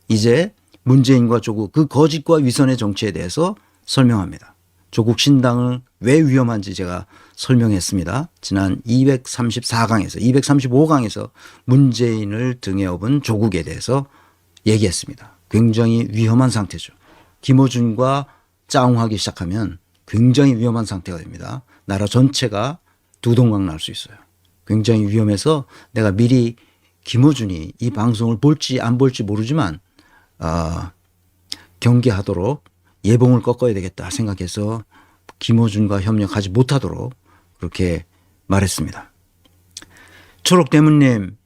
이제 문재인과 조국 그 거짓과 위선의 정치에 대해서 설명합니다. 조국 신당을 왜 위험한지 제가 설명했습니다. 지난 234강에서 235강에서 문재인을 등에 업은 조국에 대해서 얘기했습니다. 굉장히 위험한 상태죠. 김어준과 짜웅하기 시작하면 굉장히 위험한 상태가 됩니다. 나라 전체가 두동강 날 수 있어요. 굉장히 위험해서 내가 미리 김어준이 이 방송을 볼지 안 볼지 모르지만 경계하도록 예봉을 꺾어야 되겠다 생각해서 김어준과 협력하지 못하도록 그렇게 말했습니다. 초록대문님,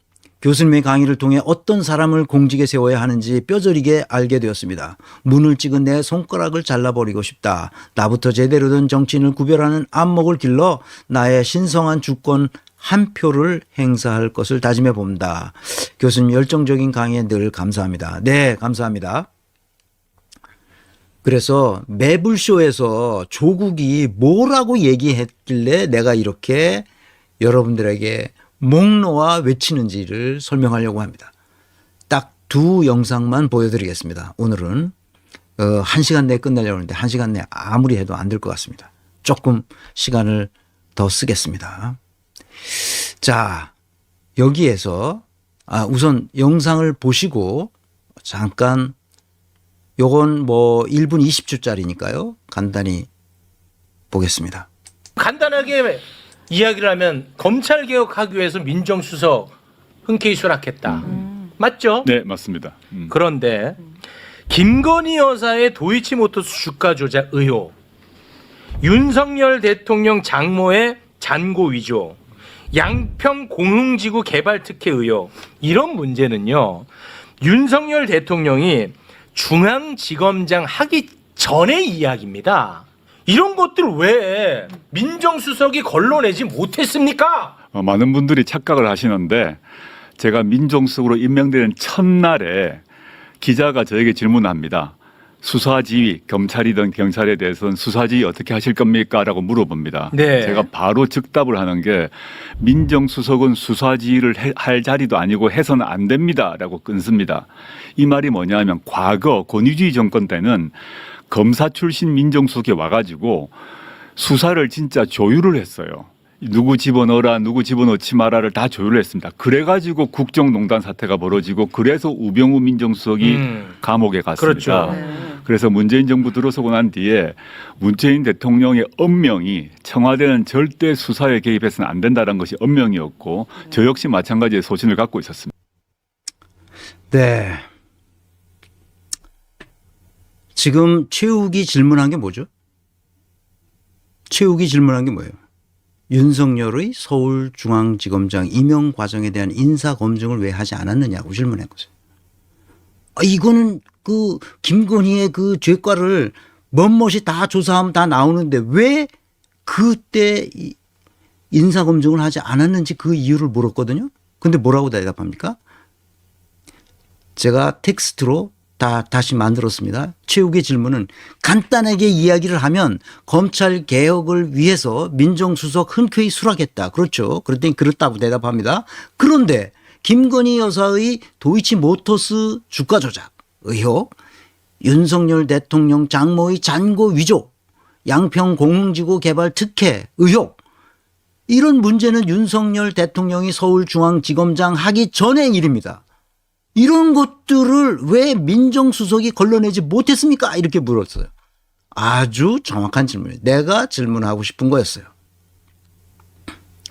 교수님의 강의를 통해 어떤 사람을 공직에 세워야 하는지 뼈저리게 알게 되었습니다. 문을 찍은 내 손가락을 잘라버리고 싶다. 나부터 제대로 된 정치인을 구별하는 안목을 길러 나의 신성한 주권 한 표를 행사할 것을 다짐해 봅니다. 교수님 열정적인 강의에 늘 감사합니다. 네, 감사합니다. 그래서 매불쇼에서 조국이 뭐라고 얘기했길래 내가 이렇게 여러분들에게 목 놓아 외치는지를 설명하려고 합니다. 딱 두 영상만 보여드리겠습니다. 오늘은 1시간 내에 끝내려고 하는데 1시간 내에 아무리 해도 안 될 것 같습니다. 조금 시간을 더 쓰겠습니다. 자, 여기에서 우선 영상을 보시고 잠깐 요건 뭐 1분 20초짜리니까요. 간단히 보겠습니다. 간단하게 이야기를 하면 검찰 개혁하기 위해서 민정수석 흔쾌히 수락했다. 맞죠? 네, 맞습니다. 그런데 김건희 여사의 도이치모터스 주가 조작 의혹, 윤석열 대통령 장모의 잔고 위조, 양평 공흥지구 개발 특혜 의혹, 이런 문제는요. 윤석열 대통령이 중앙지검장 하기 전의 이야기입니다. 이런 것들을 왜 민정수석이 걸러내지 못했습니까? 많은 분들이 착각을 하시는데 제가 민정수석으로 임명되는 첫날에 기자가 저에게 질문합니다. 수사지휘, 검찰이든 경찰에 대해서는 수사지휘 어떻게 하실 겁니까? 라고 물어봅니다. 네. 제가 바로 즉답을 하는 게 민정수석은 수사지휘를 할 자리도 아니고 해서는 안 됩니다. 라고 끊습니다. 이 말이 뭐냐 하면 과거 권위주의 정권 때는 검사 출신 민정수석이 와가지고 수사를 진짜 조율을 했어요. 누구 집어넣어라, 누구 집어넣지 마라를 다 조율을 했습니다. 그래가지고 국정농단 사태가 벌어지고 그래서 우병우 민정수석이 감옥에 갔습니다. 그렇죠. 그래서 문재인 정부 들어서고 난 뒤에 문재인 대통령의 엄명이 청와대는 절대 수사에 개입해서는 안 된다는 것이 엄명이었고 저 역시 마찬가지의 소신을 갖고 있었습니다. 네. 지금 최욱이 질문한 게 뭐죠? 최욱이 질문한 게 뭐예요? 윤석열의 서울중앙지검장 임용 과정에 대한 인사검증을 왜 하지 않았느냐고 질문했거든요. 이거는 그 김건희의 그 죄과를 멋멋이 다 조사하면 다 나오는데 왜 그때 인사검증을 하지 않았는지 그 이유를 물었거든요. 근데 뭐라고 대답합니까? 제가 텍스트로 다시 만들었습니다. 최욱의 질문은 간단하게 이야기를 하면 검찰 개혁을 위해서 민정수석 흔쾌히 수락했다. 그렇죠. 그랬더니 그렇다고 대답합니다. 그런데 김건희 여사의 도이치모터스 주가 조작 의혹, 윤석열 대통령 장모의 잔고 위조, 양평 공흥지구 개발 특혜 의혹, 이런 문제는 윤석열 대통령이 서울중앙지검장 하기 전의 일입니다. 이런 것들을 왜 민정수석이 걸러내지 못했습니까? 이렇게 물었어요. 아주 정확한 질문이에요. 내가 질문하고 싶은 거였어요.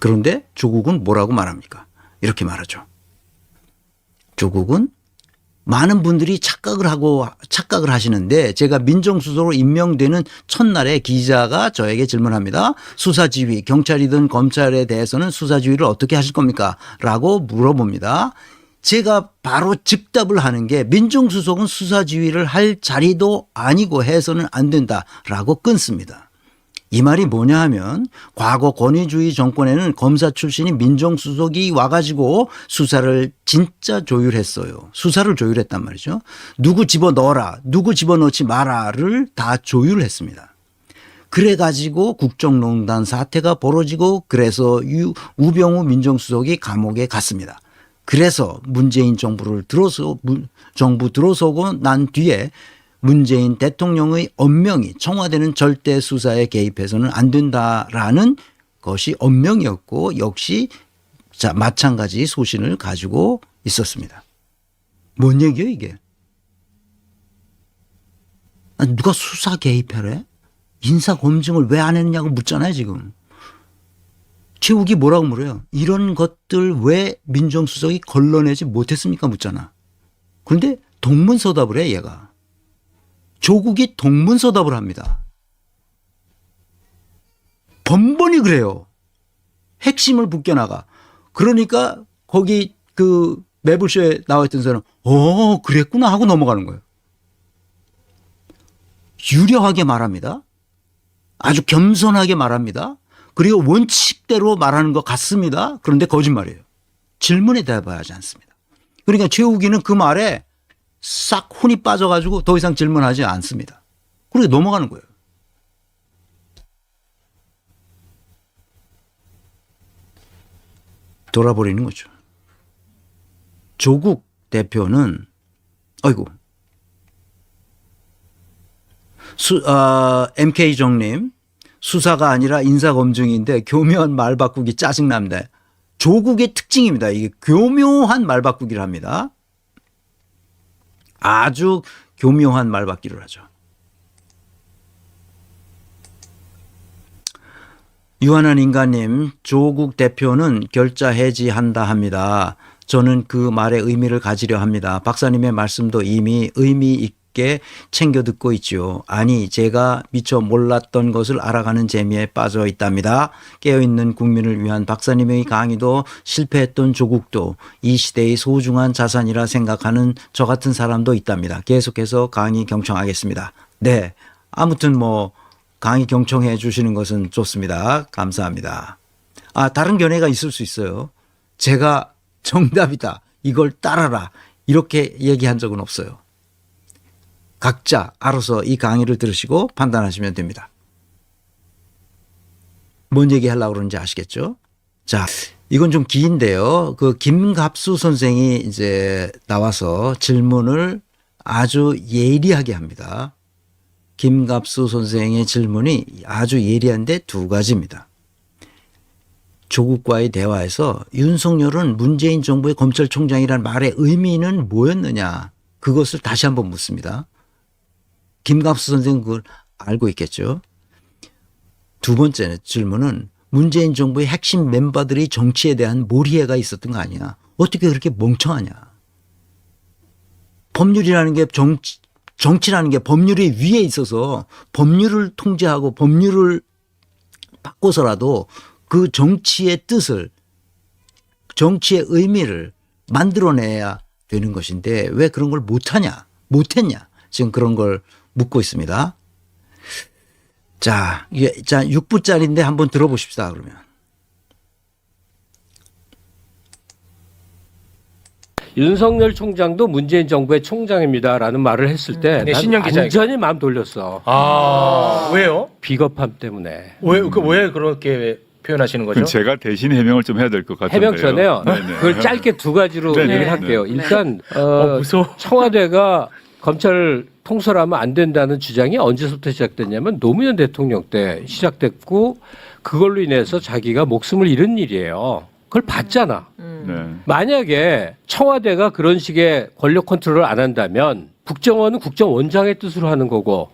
그런데 조국은 뭐라고 말합니까? 이렇게 말하죠. 조국은 많은 분들이 착각을 하시는데 제가 민정수석으로 임명되는 첫날에 기자가 저에게 질문합니다. 수사지휘, 경찰이든 검찰에 대해서는 수사지휘를 어떻게 하실 겁니까? 라고 물어봅니다. 제가 바로 즉답을 하는 게 민정수석은 수사지휘를 할 자리도 아니고 해서는 안 된다라고 끊습니다. 이 말이 뭐냐 하면 과거 권위주의 정권에는 검사 출신인 민정수석이 와가지고 수사를 진짜 조율했어요. 수사를 조율했단 말이죠. 누구 집어넣어라, 누구 집어넣지 마라를 다 조율했습니다. 그래가지고 국정농단 사태가 벌어지고 그래서 우병우 민정수석이 감옥에 갔습니다. 그래서 문재인 정부 들어서고 난 뒤에 문재인 대통령의 엄명이 청와대는 절대 수사에 개입해서는 안 된다라는 것이 엄명이었고 역시 마찬가지 소신을 가지고 있었습니다. 뭔 얘기예요 이게? 누가 수사 개입하래? 인사 검증을 왜 안 했냐고 묻잖아요 지금. 최욱이 뭐라고 물어요? 이런 것들 왜 민정수석이 걸러내지 못했습니까? 묻잖아. 그런데 동문서답을 해 얘가. 조국이 동문서답을 합니다. 번번이 그래요. 핵심을 벗겨나가. 그러니까 거기 그 매불쇼에 나와 있던 사람 그랬구나 하고 넘어가는 거예요. 유려하게 말합니다. 아주 겸손하게 말합니다. 그리고 원칙대로 말하는 것 같습니다. 그런데 거짓말이에요. 질문에 대답하지 않습니다. 그러니까 최욱이는 그 말에 싹 혼이 빠져가지고 더 이상 질문하지 않습니다. 그리고 넘어가는 거예요. 돌아버리는 거죠. 조국 대표는 MK 정님 수사가 아니라 인사검증인데 교묘한 말 바꾸기 짜증납니다. 조국의 특징입니다. 이게 교묘한 말 바꾸기를 합니다. 아주 교묘한 말 바꾸기를 하죠. 유한한 인간님, 조국 대표는 결자 해지한다 합니다. 저는 그 말의 의미를 가지려 합니다. 박사님의 말씀도 이미 의미 있게 챙겨 듣고 있죠. 아니, 제가 미처 몰랐던 것을 알아가는 재미에 빠져 있답니다. 깨어있는 국민을 위한 박사님의 강의도 실패했던 조국도 이 시대의 소중한 자산이라 생각하는 저 같은 사람도 있답니다. 계속해서 강의 경청하겠습니다. 네, 아무튼 강의 경청해 주시는 것은 좋습니다. 감사합니다. 다른 견해가 있을 수 있어요. 제가 정답이다. 이걸 따라라. 이렇게 얘기한 적은 없어요. 각자 알아서 이 강의를 들으시고 판단하시면 됩니다. 뭔 얘기 하려고 그러는지 아시겠죠? 자, 이건 좀 긴데요. 그 김갑수 선생이 이제 나와서 질문을 아주 예리하게 합니다. 김갑수 선생의 질문이 아주 예리한데 두 가지입니다. 조국과의 대화에서 윤석열은 문재인 정부의 검찰총장이라는 말의 의미는 뭐였느냐. 그것을 다시 한번 묻습니다. 김갑수 선생은 그걸 알고 있겠죠. 두 번째 질문은 문재인 정부의 핵심 멤버들이 정치에 대한 몰이해가 있었던 거 아니야. 어떻게 그렇게 멍청하냐. 법률이라는 게 정치라는 게 법률이 위에 있어서 법률을 통제하고 법률을 바꿔서라도 그 정치의 뜻을, 정치의 의미를 만들어내야 되는 것인데 왜 그런 걸 못했냐. 지금 그런 걸 묻고 있습니다. 자, 6부짜리인데 한번 들어보십시다, 그러면. 윤석열 총장도 문재인 정부의 총장입니다라는 말을 했을 때 네, 난 신년 기자회견. 완전히 마음 돌렸어. 왜요? 비겁함 때문에. 왜 그렇게 표현하시는 거죠? 그럼 제가 대신 해명을 좀 해야 될 것 같은데요. 해명 전에요. 네네. 그걸 짧게 두 가지로 네네. 얘기를 할게요. 일단 무서워. 청와대가 검찰 통솔하면 안 된다는 주장이 언제부터 시작됐냐면 노무현 대통령 때 시작됐고 그걸로 인해서 자기가 목숨을 잃은 일이에요. 그걸 봤잖아. 네. 만약에 청와대가 그런 식의 권력 컨트롤을 안 한다면 국정원은 국정원장의 뜻으로 하는 거고,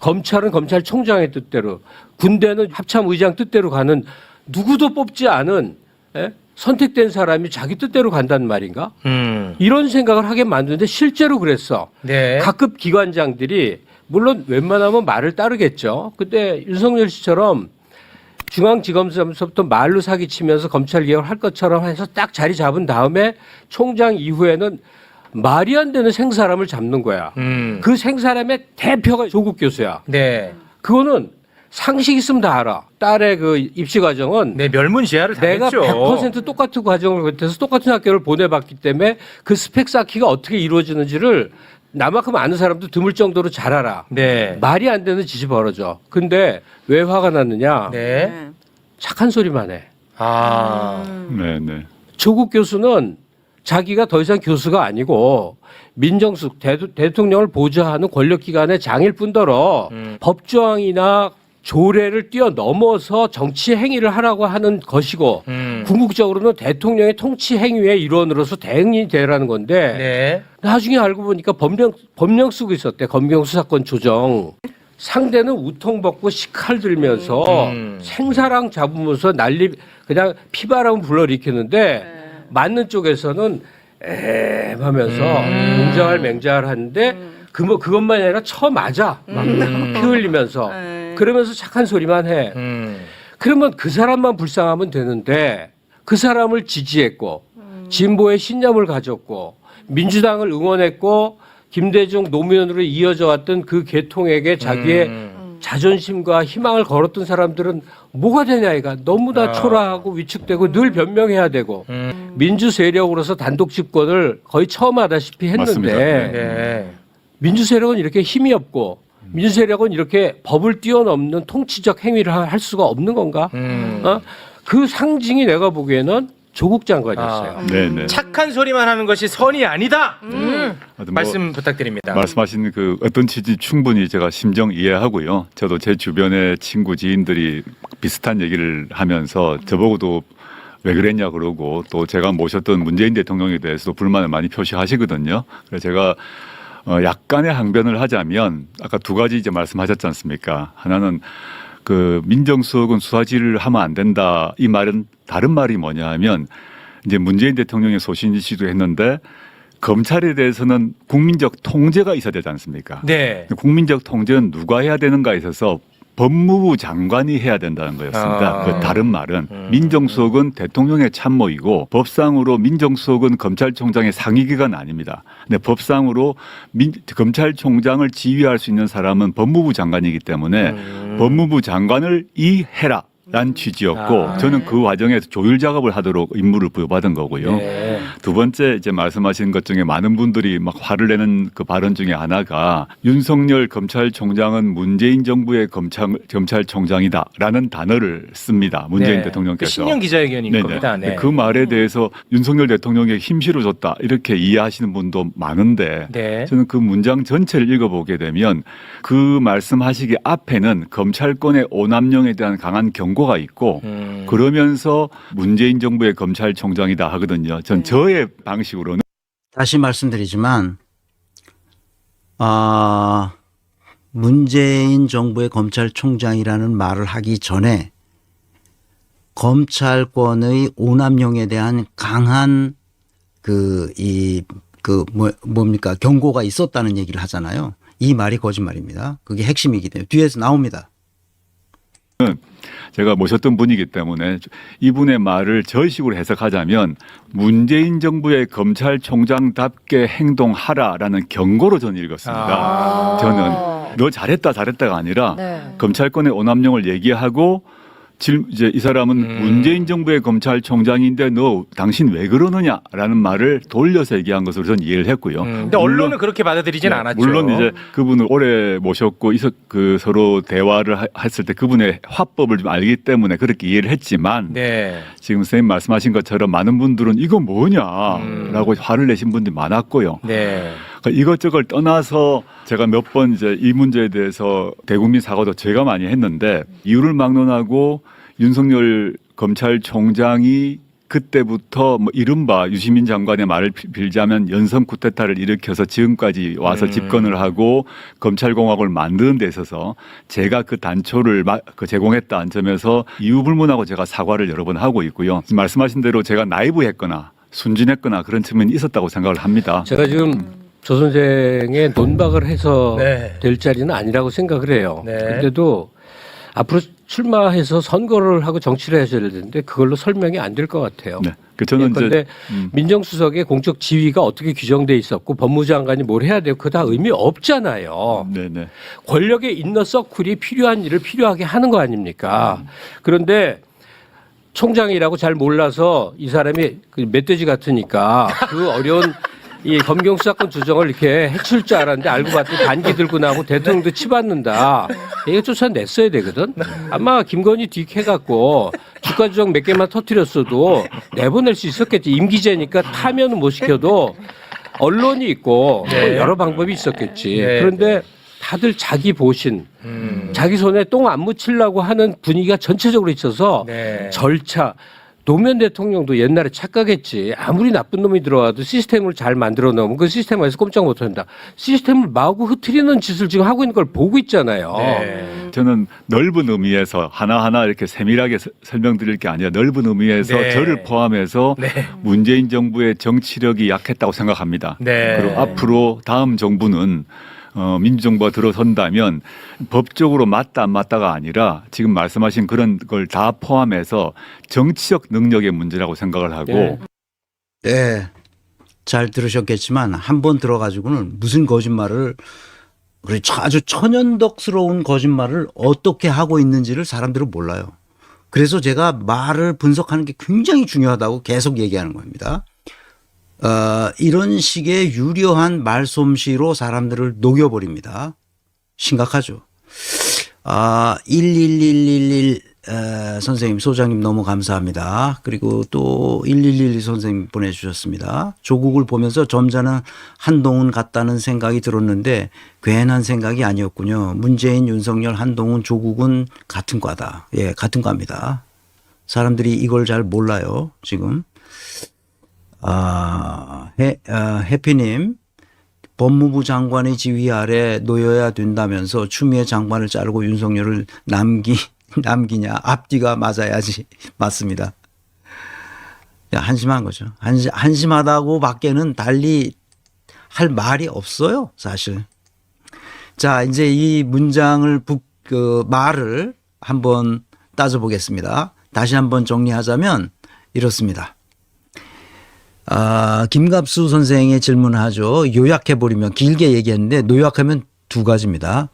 검찰은 검찰총장의 뜻대로, 군대는 합참의장 뜻대로 가는 누구도 뽑지 않은 선택된 사람이 자기 뜻대로 간다는 말인가? 이런 생각을 하게 만드는데 실제로 그랬어. 네. 각급 기관장들이 물론 웬만하면 말을 따르겠죠. 근데 윤석열 씨처럼 중앙지검장서부터 말로 사기치면서 검찰 개혁을 할 것처럼 해서 딱 자리 잡은 다음에 총장 이후에는 말이 안 되는 생사람을 잡는 거야. 그 생사람의 대표가 조국 교수야. 네. 그거는 상식 있으면 다 알아. 딸의 그 입시 과정은 네, 멸문지하를 내가 당했죠. 100% 똑같은 과정을 거쳐서 똑같은 학교를 보내봤기 때문에 그 스펙 쌓기가 어떻게 이루어지는지를 나만큼 아는 사람도 드물 정도로 잘 알아. 네. 말이 안 되는 짓이 벌어져. 근데 왜 화가 났느냐? 네. 착한 소리만 해. 네, 네. 조국 교수는 자기가 더 이상 교수가 아니고 민정수석 대통령을 보좌하는 권력기관의 장일 뿐더러 법조항이나 조례를 뛰어넘어서 정치 행위를 하라고 하는 것이고 궁극적으로는 대통령의 통치 행위의 일원으로서 대응이 되라는 건데 네. 나중에 알고 보니까 법령 쓰고 있었대. 검경수 사건 조정. 상대는 우통 벗고 식칼 들면서 생사랑 잡으면서 난리 그냥 피바람 불러일으키는데 맞는 쪽에서는 하면서 웅장할 맹자할 하는데 그것만이 아니라 맞아 막 피 흘리면서 그러면서 착한 소리만 해. 그러면 그 사람만 불쌍하면 되는데 그 사람을 지지했고 진보의 신념을 가졌고 민주당을 응원했고 김대중 노무현으로 이어져 왔던 그 계통에게 자기의 자존심과 희망을 걸었던 사람들은 뭐가 되냐 이가 너무나 초라하고 위축되고 늘 변명해야 되고 민주 세력으로서 단독 집권을 거의 처음 하다시피 했는데 맞습니다. 네. 민주 세력은 이렇게 힘이 없고 민주 세력은 이렇게 법을 뛰어넘는 통치적 행위를 할 수가 없는 건가? 그 상징이 내가 보기에는 조국 장관이었어요. 네네. 착한 소리만 하는 것이 선이 아니다. 하여튼 말씀 부탁드립니다. 말씀하신 그 어떤 취지 충분히 제가 심정 이해하고요. 저도 제 주변의 친구 지인들이 비슷한 얘기를 하면서 저보고도 왜 그랬냐 그러고 또 제가 모셨던 문재인 대통령에 대해서도 불만을 많이 표시하시거든요. 그래서 제가 약간의 항변을 하자면 아까 두 가지 이제 말씀하셨지 않습니까? 하나는 그 민정수석은 수사지를 하면 안 된다. 이 말은 다른 말이 뭐냐 하면 이제 문재인 대통령이 소신지시도 했는데 검찰에 대해서는 국민적 통제가 있어야 되지 않습니까? 네. 국민적 통제는 누가 해야 되는가에 있어서 법무부 장관이 해야 된다는 거였습니다. 그 다른 말은 민정수석은 대통령의 참모이고 법상으로 민정수석은 검찰총장의 상위기관 아닙니다. 근데 법상으로 검찰총장을 지휘할 수 있는 사람은 법무부 장관이기 때문에 법무부 장관을 이해라. 란 취지였고 저는 그 과정에서 조율 작업을 하도록 임무를 부여받은 거고요. 네. 두 번째 이제 말씀하신 것 중에 많은 분들이 막 화를 내는 그 발언 중에 하나가 윤석열 검찰총장은 문재인 정부의 검찰총장이다라는 단어를 씁니다. 문재인 네. 대통령께서. 그 신년 기자회견인 네네. 겁니다. 네. 그 말에 대해서 윤석열 대통령에게 힘 실어줬다 이렇게 이해하시는 분도 많은데 네. 저는 그 문장 전체를 읽어보게 되면 그 말씀하시기 앞에는 검찰권의 오남용에 대한 강한 경고가 있고 그러면서 문재인 정부의 검찰총장이다 하거든요. 전 저의 방식으로는 다시 말씀드리지만 문재인 정부의 검찰총장이라는 말을 하기 전에 검찰권의 오남용에 대한 강한 뭡니까 경고가 있었다는 얘기를 하잖아요. 이 말이 거짓말입니다. 그게 핵심이기 때문에 뒤에서 나옵니다. 제가 모셨던 분이기 때문에 이분의 말을 저식으로 해석하자면 문재인 정부의 검찰총장답게 행동하라라는 경고로 저는 읽었습니다. 저는 너 잘했다가 아니라 검찰권의 오남용을 얘기하고 이제 이 사람은 문재인 정부의 검찰총장인데 너 당신 왜 그러느냐라는 말을 돌려서 얘기한 것으로 저는 이해를 했고요. 근데 언론은 그렇게 받아들이진 않았죠. 물론 이제 그분을 오래 모셨고 서로 대화를 했을 때 그분의 화법을 좀 알기 때문에 그렇게 이해를 했지만 네. 지금 선생님 말씀하신 것처럼 많은 분들은 이거 뭐냐라고 화를 내신 분들이 많았고요. 네. 그러니까 이것저것 떠나서 제가 몇 번 이제 이 문제에 대해서 대국민 사과도 제가 많이 했는데 이유를 막론하고 윤석열 검찰총장이 그때부터 뭐 이른바 유시민 장관의 말을 빌자면 연성 쿠데타를 일으켜서 지금까지 와서 집권을 하고 검찰공화국을 만드는 데 있어서 제가 그 단초를 제공했다는 점에서 이유불문하고 제가 사과를 여러 번 하고 있고요. 말씀하신 대로 제가 나이브했거나 순진했거나 그런 측면이 있었다고 생각을 합니다. 제가 지금 조 선생의 논박을 해서 네. 될 자리는 아니라고 생각을 해요. 네. 근데도 앞으로 출마해서 선거를 하고 정치를 하셔야 되는데 그걸로 설명이 안 될 것 같아요. 네. 저는 그런데 이제 민정수석의 공적 지위가 어떻게 규정돼 있었고 법무장관이 뭘 해야 돼요? 그거 다 의미 없잖아요. 네네. 권력의 인너 서클이 필요한 일을 필요하게 하는 거 아닙니까? 그런데 총장이라고 잘 몰라서 이 사람이 그 멧돼지 같으니까 그 어려운 이 검경수 사건 조정을 이렇게 해칠 줄 알았는데 알고 봤더니 반기 들고 나고 대통령도 치받는다. 이거 쫓아냈어야 되거든. 아마 김건희 딕 해갖고 주가조작 몇 개만 터뜨렸어도 내보낼 수 있었겠지. 임기제니까 타면은 못 시켜도 언론이 있고 네. 뭐 여러 방법이 있었겠지. 네. 그런데 다들 자기 보신, 자기 손에 똥 안 묻히려고 하는 분위기가 전체적으로 있어서 네. 절차. 노무현 대통령도 옛날에 착각했지. 아무리 나쁜 놈이 들어와도 시스템을 잘 만들어 놓으면 그 시스템에서 꼼짝 못한다. 시스템을 마구 흐트리는 짓을 지금 하고 있는 걸 보고 있잖아요. 네. 저는 넓은 의미에서 하나하나 이렇게 세밀하게 설명드릴 게 아니라 넓은 의미에서 네. 저를 포함해서 네. 문재인 정부의 정치력이 약했다고 생각합니다. 네. 그리고 앞으로 다음 정부는 민주정부가 들어선다면 법적으로 맞다 안 맞다가 아니라 지금 말씀하신 그런 걸 다 포함해서 정치적 능력의 문제라고 생각을 하고 네. 네. 잘 들으셨겠지만 한 번 들어가지고는 무슨 거짓말을 아주 천연덕스러운 거짓말을 어떻게 하고 있는지를 사람들은 몰라요. 그래서 제가 말을 분석하는 게 굉장히 중요하다고 계속 얘기하는 겁니다. 이런 식의 유려한 말솜씨로 사람들을 녹여버립니다. 심각하죠. 11111 선생님, 소장님 너무 감사합니다. 그리고 또 1112 선생님 보내주셨습니다. 조국을 보면서 점잖은 한동훈 같다는 생각이 들었는데 괜한 생각이 아니었군요. 문재인, 윤석열, 한동훈, 조국은 같은 과다. 예, 같은 과입니다. 사람들이 이걸 잘 몰라요, 지금. 해피님, 법무부 장관의 지휘 아래 놓여야 된다면서 추미애 장관을 자르고 윤석열을 남기냐. 앞뒤가 맞아야지. 맞습니다. 한심한 거죠. 한심하다고 밖에는 달리 할 말이 없어요, 사실. 자, 이제 이 문장을 말을 한번 따져보겠습니다. 다시 한번 정리하자면 이렇습니다. 김갑수 선생의 질문하죠. 요약해버리면 길게 얘기했는데 요약하면 두 가지입니다.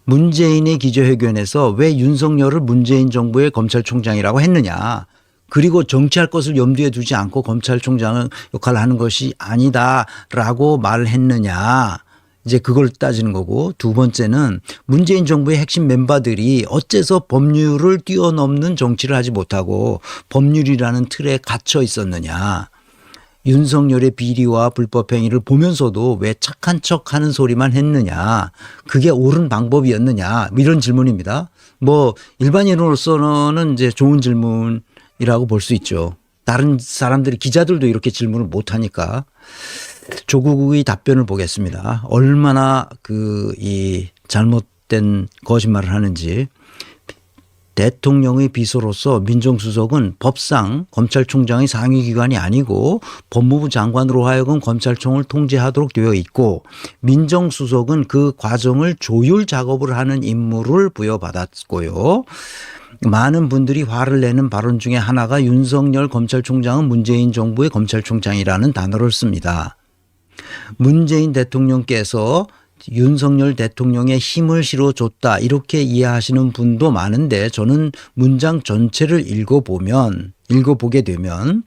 문재인의 기자회견에서 왜 윤석열을 문재인 정부의 검찰총장이라고 했느냐. 그리고 정치할 것을 염두에 두지 않고 검찰총장 역할을 하는 것이 아니다라고 말을 했느냐. 이제 그걸 따지는 거고, 두 번째는 문재인 정부의 핵심 멤버들이 어째서 법률을 뛰어넘는 정치를 하지 못하고 법률이라는 틀에 갇혀 있었느냐. 윤석열의 비리와 불법 행위를 보면서도 왜 착한 척하는 소리만 했느냐. 그게 옳은 방법이었느냐. 이런 질문입니다. 뭐 일반인으로서는 이제 좋은 질문이라고 볼 수 있죠. 다른 사람들이 기자들도 이렇게 질문을 못 하니까. 조국의 답변을 보겠습니다. 얼마나 이 잘못된 거짓말을 하는지. 대통령의 비서로서 민정수석은 법상 검찰총장의 상위기관이 아니고 법무부 장관으로 하여금 검찰총을 통제하도록 되어 있고, 민정수석은 그 과정을 조율 작업을 하는 임무를 부여받았고요. 많은 분들이 화를 내는 발언 중에 하나가 윤석열 검찰총장은 문재인 정부의 검찰총장이라는 단어를 씁니다. 문재인 대통령께서 윤석열 대통령의 힘을 실어줬다 이렇게 이해하시는 분도 많은데, 저는 문장 전체를 읽어보게 되면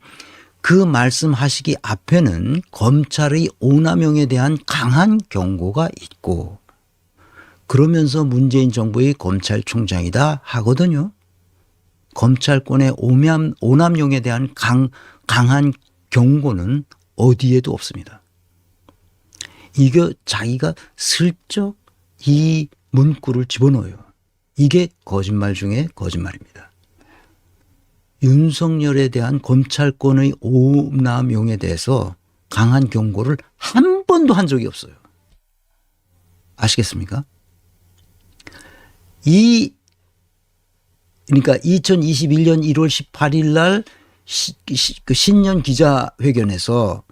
그 말씀하시기 앞에는 검찰의 오남용에 대한 강한 경고가 있고, 그러면서 문재인 정부의 검찰총장이다 하거든요. 검찰권의 오남용에 대한 강한 경고는 어디에도 없습니다. 이거 자기가 슬쩍 이 문구를 집어넣어요. 이게 거짓말 중에 거짓말입니다. 윤석열에 대한 검찰권의 오남용에 대해서 강한 경고를 한 번도 한 적이 없어요. 아시겠습니까? 그러니까 2021년 1월 18일 날 그 신년 기자회견에서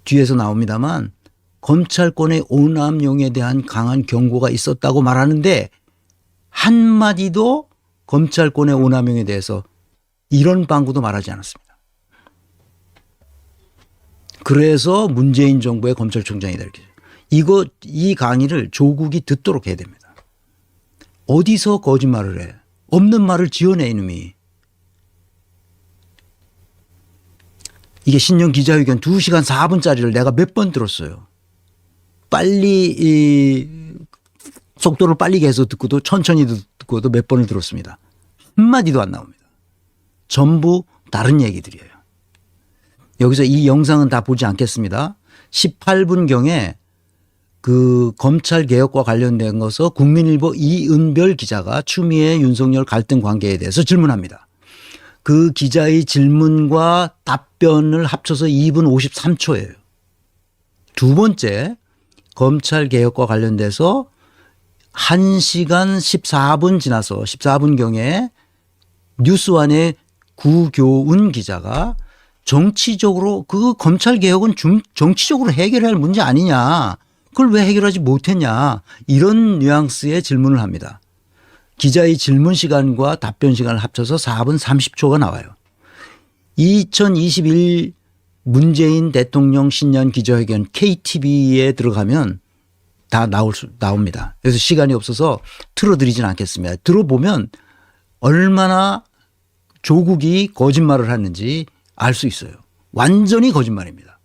뒤에서 나옵니다만 검찰권의 오남용에 대한 강한 경고가 있었다고 말하는데 한마디도 검찰권의 오남용에 대해서 이런 방구도 말하지 않았습니다. 그래서 문재인 정부의 검찰총장이다 이렇게. 이 강의를 조국이 듣도록 해야 됩니다. 어디서 거짓말을 해. 없는 말을 지어내 이놈이. 이게 신년 기자회견 2시간 4분짜리를 내가 몇 번 들었어요. 속도를 빨리 해서 듣고도 천천히 듣고도 몇 번을 들었습니다. 한마디도 안 나옵니다. 전부 다른 얘기들이에요. 여기서 이 영상은 다 보지 않겠습니다. 18분경에 그 검찰 개혁과 관련된 것을 국민일보 이은별 기자가 추미애 윤석열 갈등 관계에 대해서 질문합니다. 그 기자의 질문과 답변을 합쳐서 2분 53초예요. 두 번째, 검찰 개혁과 관련돼서 1시간 14분 지나서 14분경에 뉴스완의 구교훈 기자가 정치적으로 그 검찰 개혁은 정치적으로 해결해야 할 문제 아니냐. 그걸 왜 해결하지 못했냐. 이런 뉘앙스의 질문을 합니다. 기자의 질문 시간과 답변 시간을 합쳐서 4분 30초가 나와요. 2021 문재인 대통령 신년 기자회견 KTV에 들어가면 다 나옵니다. 그래서 시간이 없어서 틀어드리진 않겠습니다. 들어보면 얼마나 조국이 거짓말을 하는지 알 수 있어요. 완전히 거짓말입니다.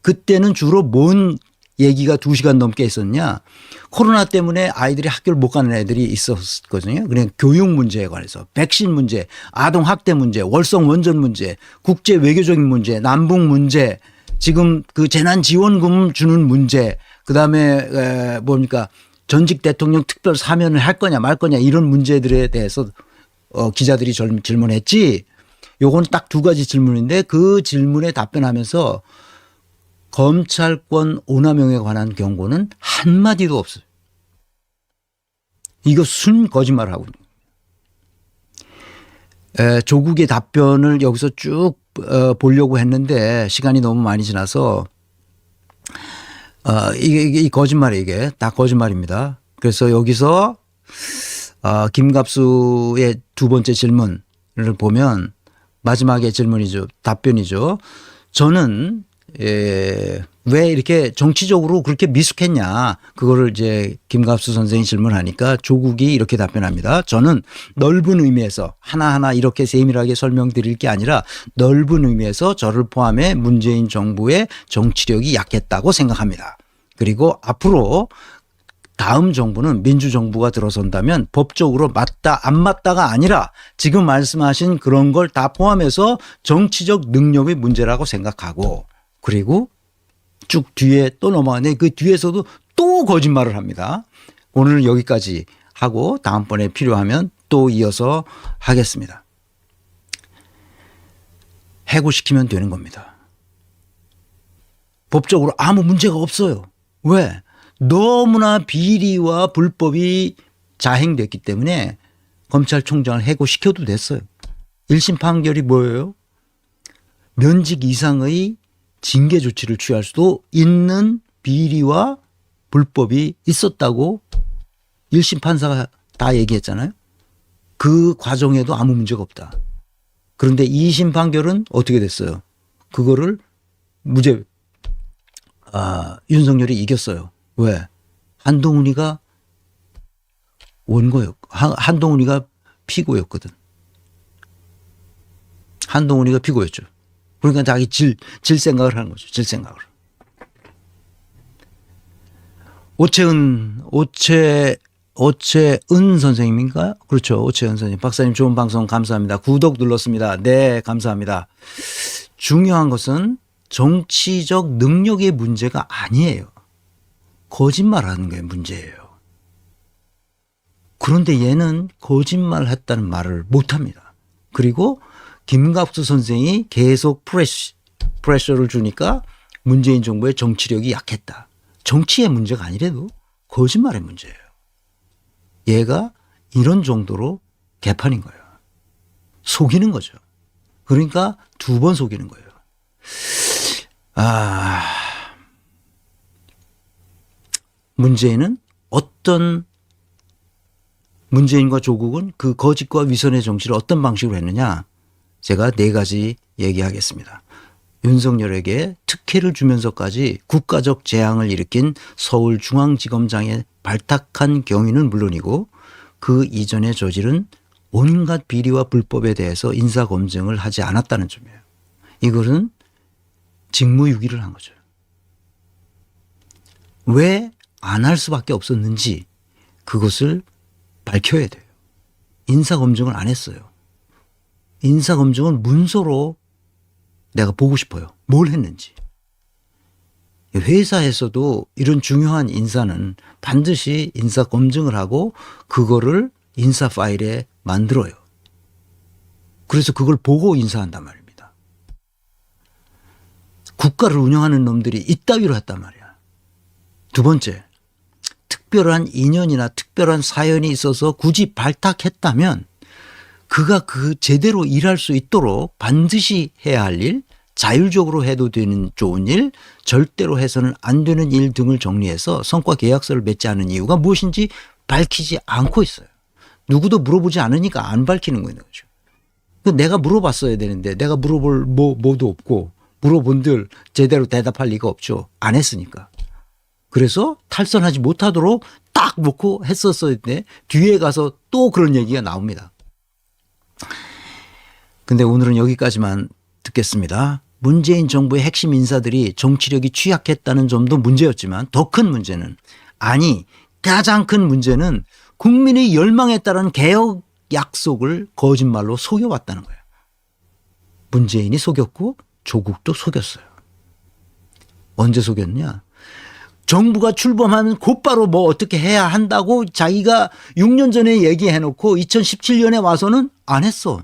그때는 주로 뭔 얘기가 2시간 넘게 있었냐. 코로나 때문에 아이들이 학교를 못 가는 애들이 있었거든요. 그냥 교육 문제에 관해서 백신 문제, 아동 학대 문제, 월성 원전 문제, 국제 외교적인 문제, 남북 문제, 지금 그 재난지원금 주는 문제, 그다음에 뭡니까 전직 대통령 특별 사면을 할 거냐 말 거냐 이런 문제들에 대해서 기자들이 질문했지. 요건 딱 2가지 질문인데 그 질문에 답변하면서 검찰권 오남용에 관한 경고는 한마디도 없어요. 이거 순 거짓말을 하고 있는 거예요. 조국의 답변을 여기서 쭉 보려고 했는데 시간이 너무 많이 지나서 이게 거짓말이에요. 이게 다 거짓말입니다. 그래서 여기서 김갑수의 2번째 질문을 보면 마지막에 질문이죠. 답변이죠. 저는 왜 이렇게 정치적으로 그렇게 미숙했냐. 그거를 이제 김갑수 선생이 질문하니까 조국이 이렇게 답변합니다. 저는 넓은 의미에서 하나하나 이렇게 세밀하게 설명드릴 게 아니라 넓은 의미에서 저를 포함해 문재인 정부의 정치력이 약했다고 생각합니다. 그리고 앞으로 다음 정부는 민주정부가 들어선다면 법적으로 맞다 안 맞다가 아니라 지금 말씀하신 그런 걸 다 포함해서 정치적 능력의 문제라고 생각하고 그리고 쭉 뒤에 또 넘어가는데 그 뒤에서도 또 거짓말을 합니다. 오늘은 여기까지 하고 다음번에 필요하면 또 이어서 하겠습니다. 해고시키면 되는 겁니다. 법적으로 아무 문제가 없어요. 왜? 너무나 비리와 불법이 자행됐기 때문에 검찰총장을 해고시켜도 됐어요. 1심 판결이 뭐예요? 면직 이상의 징계 조치를 취할 수도 있는 비리와 불법이 있었다고 1심 판사가 다 얘기했잖아요. 그 과정에도 아무 문제가 없다. 그런데 2심 판결은 어떻게 됐어요? 그거를 무죄 윤석열이 이겼어요. 왜? 한동훈이가 원고였고 한동훈이가 피고였거든. 한동훈이가 피고였죠. 그러니까 자기 질 생각을 하는 거죠. 질 생각을. 오채은 선생님인가요? 그렇죠. 오채은 선생님. 박사님 좋은 방송 감사합니다. 구독 눌렀습니다. 네, 감사합니다. 중요한 것은 정치적 능력의 문제가 아니에요. 거짓말하는 게 문제예요. 그런데 얘는 거짓말했다는 말을 못합니다. 그리고 김갑수 선생이 계속 프레셔를 주니까 문재인 정부의 정치력이 약했다. 정치의 문제가 아니래도 거짓말의 문제예요. 얘가 이런 정도로 개판인 거예요. 속이는 거죠. 그러니까 2번 속이는 거예요. 문재인은 문재인과 조국은 그 거짓과 위선의 정치를 어떤 방식으로 했느냐. 제가 4가지 얘기하겠습니다. 윤석열에게 특혜를 주면서까지 국가적 재앙을 일으킨 서울중앙지검장의 발탁한 경위는 물론이고 그 이전에 저지른 온갖 비리와 불법에 대해서 인사검증을 하지 않았다는 점이에요. 이것은 직무유기를 한 거죠. 왜 안 할 수밖에 없었는지 그것을 밝혀야 돼요. 인사검증을 안 했어요. 인사검증은 문서로 내가 보고 싶어요. 뭘 했는지. 회사에서도 이런 중요한 인사는 반드시 인사검증을 하고 그거를 인사 파일에 만들어요. 그래서 그걸 보고 인사한단 말입니다. 국가를 운영하는 놈들이 이따위로 했단 말이야. 두 번째, 특별한 인연이나 특별한 사연이 있어서 굳이 발탁했다면 그가 그 제대로 일할 수 있도록 반드시 해야 할 일, 자율적으로 해도 되는 좋은 일, 절대로 해서는 안 되는 일 등을 정리해서 성과 계약서를 맺지 않은 이유가 무엇인지 밝히지 않고 있어요. 누구도 물어보지 않으니까 안 밝히는 거죠. 내가 물어봤어야 되는데 내가 물어볼 뭐도 없고 물어본들 제대로 대답할 리가 없죠. 안 했으니까. 그래서 탈선하지 못하도록 딱 놓고 했었어야 돼. 뒤에 가서 또 그런 얘기가 나옵니다. 근데 오늘은 여기까지만 듣겠습니다. 문재인 정부의 핵심 인사들이 정치력이 취약했다는 점도 문제였지만 더 큰 문제는 가장 큰 문제는 국민의 열망에 따른 개혁 약속을 거짓말로 속여왔다는 거예요. 문재인이 속였고 조국도 속였어요. 언제 속였냐? 정부가 출범하면 곧바로 뭐 어떻게 해야 한다고 자기가 6년 전에 얘기해놓고 2017년에 와서는 안 했어.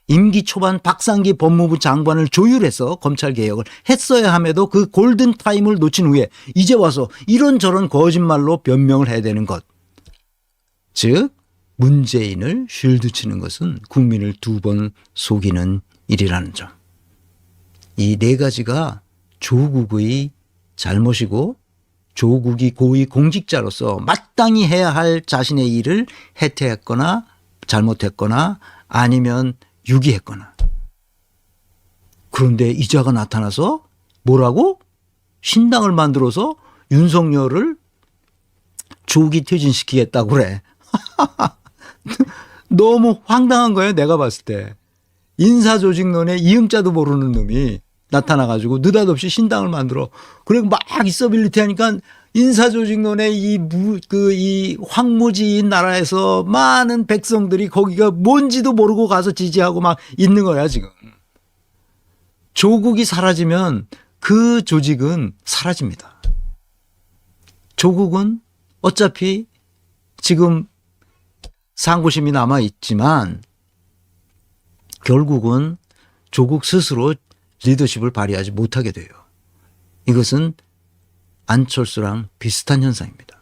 임기 초반 박상기 법무부 장관을 조율해서 검찰 개혁을 했어야 함에도 그 골든타임을 놓친 후에 이제 와서 이런저런 거짓말로 변명을 해야 되는 것. 즉 문재인을 쉴드 치는 것은 국민을 두 번 속이는 일이라는 점. 이 네 가지가 조국의 잘못이고 조국이 고위 공직자로서 마땅히 해야 할 자신의 일을 해태했거나 잘못했거나 아니면 유기했거나. 그런데 이자가 나타나서 뭐라고? 신당을 만들어서 윤석열을 조기 퇴진시키겠다고 그래. 너무 황당한 거예요. 내가 봤을 때. 인사조직론에 이응자도 모르는 놈이 나타나가지고 느닷없이 신당을 만들어. 그리고 막 있어빌리티 하니까 인사조직론에 이 황무지인 나라에서 많은 백성들이 거기가 뭔지도 모르고 가서 지지하고 막 있는 거야, 지금. 조국이 사라지면 그 조직은 사라집니다. 조국은 어차피 지금 상고심이 남아 있지만 결국은 조국 스스로 리더십을 발휘하지 못하게 돼요. 이것은 안철수랑 비슷한 현상입니다.